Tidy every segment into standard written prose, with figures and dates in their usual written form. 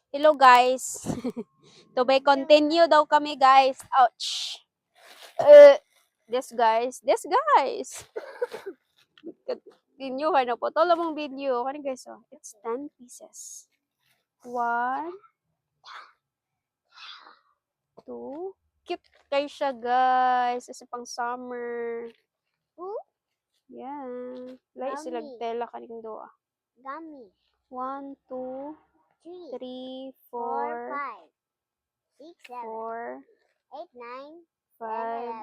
Hello guys. To be continue daw kami guys. Ouch. This guys. Continue na po. Tolo mong video. Kani guys oh. It's 10 pieces. 1, 2. Cute kayo siya guys. Kasi pang summer. Yan. Lai sila tela kaning doa. Gummy. 1, 2, 3, 4, 5, 6, 4, 7, 8, 9, 5.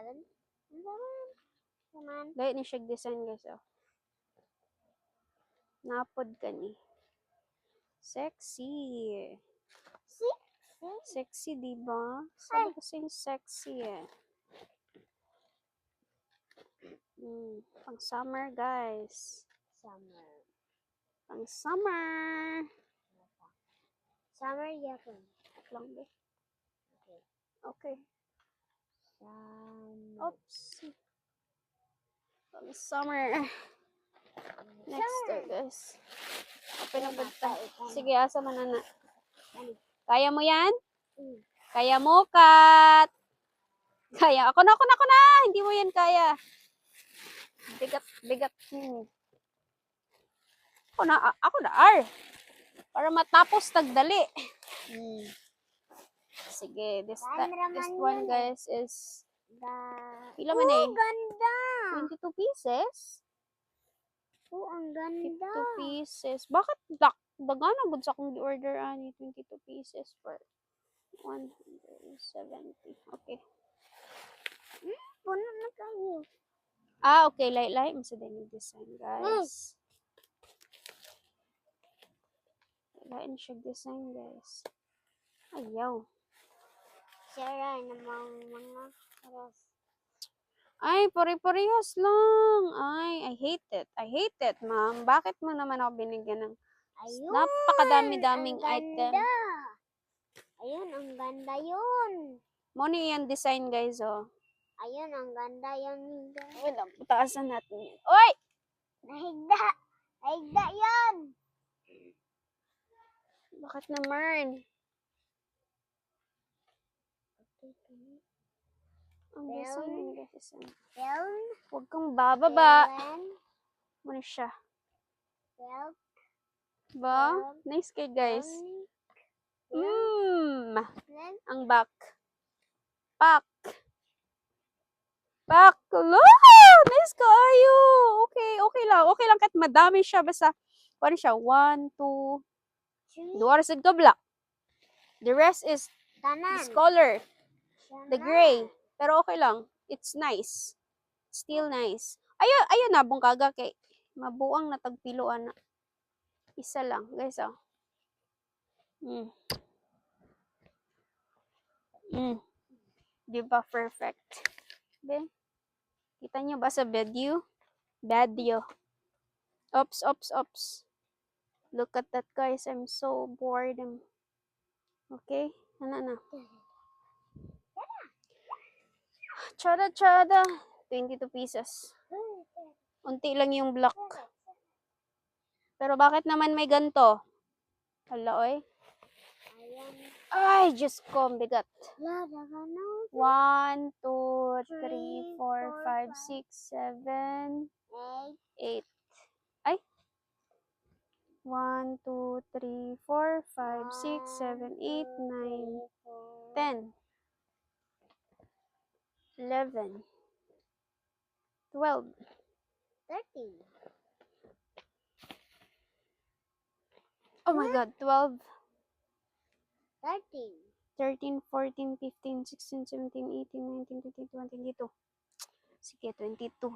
10, 11. Come on. Lai ni siya design guys oh. Napod ka ni. Sexy. Sexy, diba? Sabi ko sa'yo sexy eh. Pang summer, guys. Pang summer. Summer yapon. Lang ba? Okay. Okay. Summer. Oops. Pang summer. Next guys. Open na punta. Sige, asa man na. Kaya mo yan? Kaya mo, Kat. Kaya. Ako na. Hindi mo yan kaya. Bigat. Ako na, R. Para matapos tagdali. Sige, this one guys is pila man eh? Ganda! 22 pieces? Ang ganda! 52 pieces. Bakit dagana bud sa akong gi-order ani 22 pieces for 170. Okay. Puno na kayo. Okay. Light mo sa dining design, guys. Light na siya design, guys. Ayaw. Sira namang mga oras. Ay, pare-parehas lang. Ay, I hate it, ma'am. Bakit mo naman ako binigyan ng napakadami-daming item? Ayun, ang ganda yun. Mo ni yan design, guys, oh. Ayun, ang ganda yun. Wait lang, putaasan natin yan. Oy! Nahigda yun. Bakit naman? Ang design yun, guys. Huwag kang bababa. Muna siya. Ba? Nice kay guys. Ang back. Pack. Hello! Nice kayo. Okay lang. Okay lang kahit madami siya. Basta, paano siya? 1, 2, duwara sa kabla. The rest is this color. The gray. Pero okay lang. It's nice. Still nice. Ayun na, bungkaga kay mabuang na tagpiluan na. Isa lang, guys, oh. Di ba perfect? Be? Kita nyo ba sa video? Oops. Look at that, guys. I'm so bored. Okay? Ano? Chada. 22 pieces. Unti lang yung block. Pero bakit naman may ganto? Hala, oy. Ay, Diyos ko, ang bigat. 1, 2, 3, 4, 5, 6, 7, 8. Ay. 1, 2, 3, 4, 5, 6, 7, 8, 9, 10, 11, 12, 13. Oh my God, 12, 13. 13, 14, 15, 16, 17, 18, 19, 20, 21, 22. Sige, 22.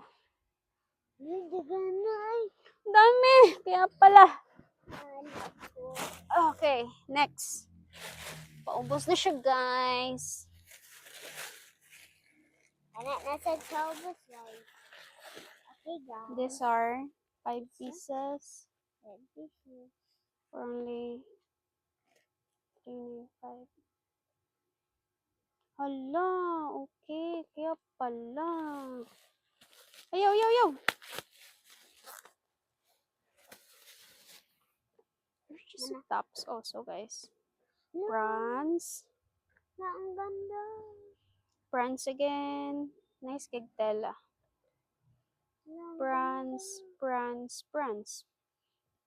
Dami! Kaya pala. Okay, next. Paubos na siya, guys. Nasa 12 slide. Okay, guys. These are 5 pieces. 5 pieces. For only 3, 5. Hala, okay. Kaya pala. Ayaw. There's just tops also, guys. Bronze. Na ang ganda. Bronze again. Nice kay tela. Na ang Bronze, bronze, bronze.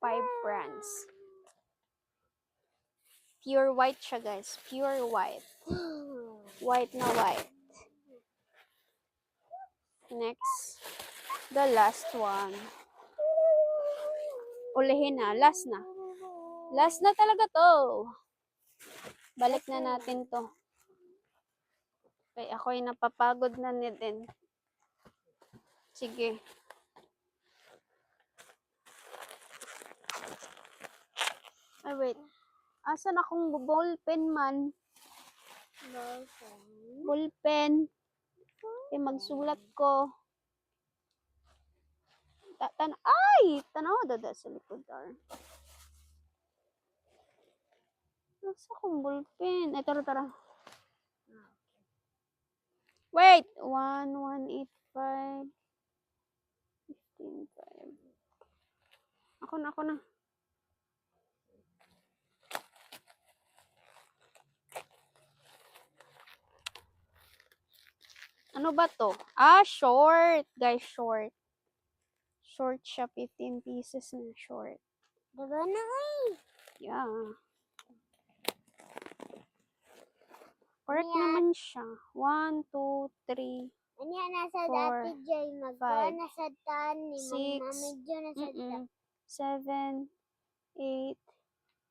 5 bronze. Pure white siya, guys. Pure white. ganda. White na white. Next. The last one. Ulihin na. Last na. Last na talaga to. Balik na natin to. Okay, ako'y napapagod na din. Sige. Ay, wait. Asan akong ballpen man? Ballpen. Okay, magsulat ko. Ay! Tanaw dada sa likod dar. Nasa akong ballpen. Ay, tara. Wait! 1, 1, 8, 5, 15, 5. Ako na. Ano ba to? Short. Guys, short. Short siya. 15 pieces na short. Diba na eh? Yeah. Correct Yan. naman siya. 1, 2, 3, Ano yan nasa 4, dati Joy? Magkuha 5, na sa tan ni 6, Medyo na sa tan. 7, 8,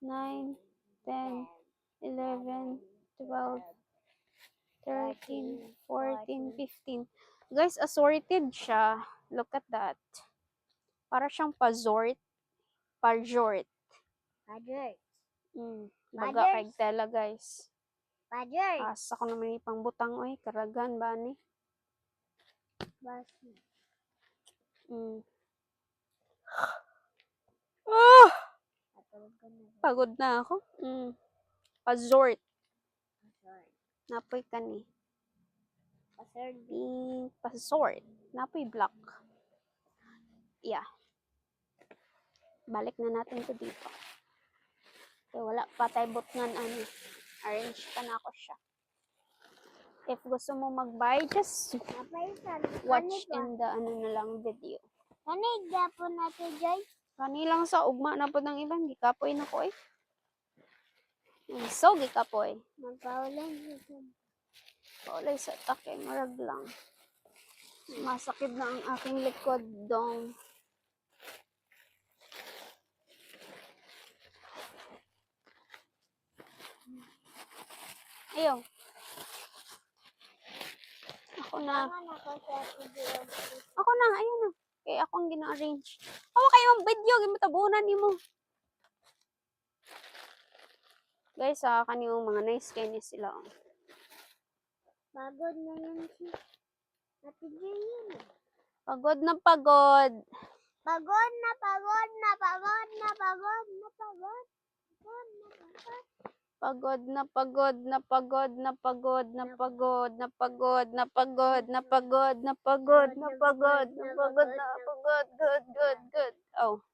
9, 10, 11, 12, 13, 14, 15. Guys, assorted siya. Look at that. Para siyang pazort. Pajort. Padres. Baga kay tela, guys. Padres. Asa ko naman ipang butang, oy. Karagan ba ni? Basi. Patulog ka na. Pagod na ako. Pazort. Sorry. Napoy ka ni. Pasord. Pasort. Napoy black. Yeah. Balik na natin to dito. Okay, wala pa tayo butngan arrange pa na ako siya. If gusto mo mag-buy, just watch in the na lang video. Kanig po natin Joy. Kani lang sa ugma na po ng ilang gikapoy na ko eh. So gikapoy. Magpaulan siya. Paulay sa takay, marag lang. Masakit na ang aking likod dong. Ayaw. Ako na. Ayun na. Kaya akong gina-arrange. Awa kayo ang video, gimatabunan ni mo. Guys, kaniyong mga nice kayo sila. Pagod na yan siya. Ate Joy yun. Pagod na pagod. Pagod na pagod na pagod na pagod na pagod. Pagod na pagod na pagod na pagod na pagod na pagod na pagod na pagod na pagod na pagod na pagod na pagod. Good. Oh.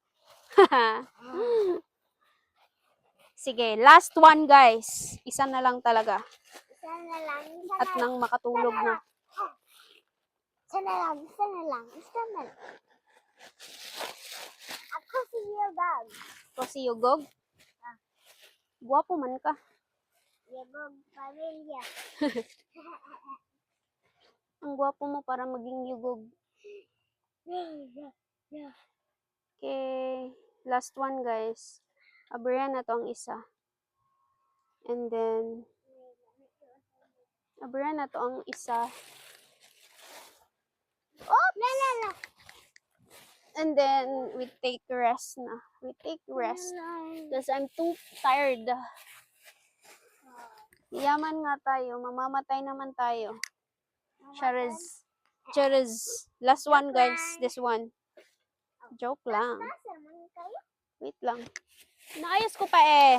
Sige, last one guys. Isa na lang talaga. Isa na lang. At nang makatulog na. Isa na lang. Ako si Yogag. So, si Yugog. Guwapo man ka. Yogag pamilya. Ang guwapo mo para maging Yugog. Okay. Last one guys. Abrihan na to ang isa. And then, abrihan na to ang isa. Oh, la. And then, we take rest na. We take rest. Because I'm too tired. Yaman nga tayo. Mamamatay naman tayo. Cheers. Last one, guys. This one. Joke lang. Wait lang. Naayos ko pa eh.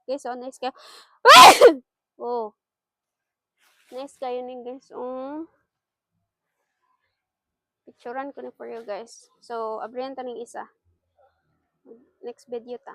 Okay, so nice kayo. Oh. Nice kayo ni guys. Picturean ko na for you guys. So, abrihan to ng isa. Next video ta.